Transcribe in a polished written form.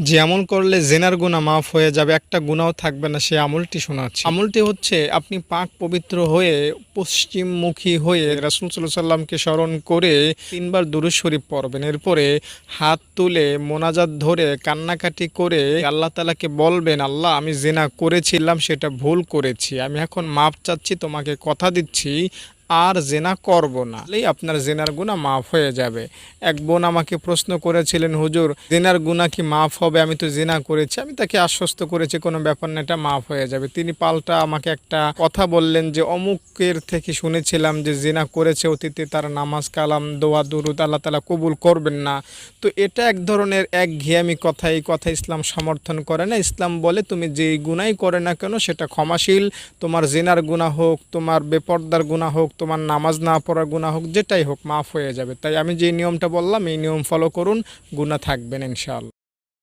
যে আমল করলে জেনার গুনাহ মাফ হয়ে যাবে, একটা গুনাহও থাকবে না, সেই আমলটি শোনাচ্ছি। আমলটি হচ্ছে আপনি পাক পবিত্র হয়ে পশ্চিমমুখী হয়ে রাসূল সাল্লাল্লাহু আলাইহি সাল্লামকে স্মরণ করে ৩ বার দুরূদ শরীফ পড়বেন। এরপরে হাত তুলে মোনাজাত ধরে কান্নাকাটি করে আল্লাহ তাআলাকে বলবেন, আল্লাহ আমি জিনা করেছিলাম, সেটা ভুল করেছি। আমি এখন মাপ চাচ্ছি, তোমাকে কথা দিচ্ছি আর জেনা করব না। তাহলেই আপনার জেনার গুনাহ মাফ হয়ে যাবে। এক বোন আমাকে প্রশ্ন করেছিলেন, হুজুর জেনার গুনাহ কি মাফ হবে? আমি তো জেনা করেছি। আমি তাকে আশ্বস্ত করেছি কোনো ব্যাপার না, এটা মাফ হয়ে যাবে। তিনি পাল্টা আমাকে একটা কথা বললেন যে অমুকের থেকে শুনেছিলাম যে জেনা করেছে অতীতে, তার নামাজ কালাম দোয়া দুরুদ আল্লাহ তাআলা কবুল করবেন না। তো এটা এক ধরনের একঘেয়েমি কথা, এই কথা ইসলাম সমর্থন করে না। ইসলাম বলে তুমি যেই গুনাহই করে না কেন সেটা ক্ষমাশীল। তোমার জিনার গুনাহ হোক, তোমার বেপরদার গুনাহ হোক, তোমার নামাজ না পড়ার গুনাহ হোক, যেটাই হোক মাফ হয়ে যাবে। তাই আমি যে নিয়মটা বললাম এই নিয়ম ফলো করুন, গুনাহ থাকবেন ইনশাআল্লাহ।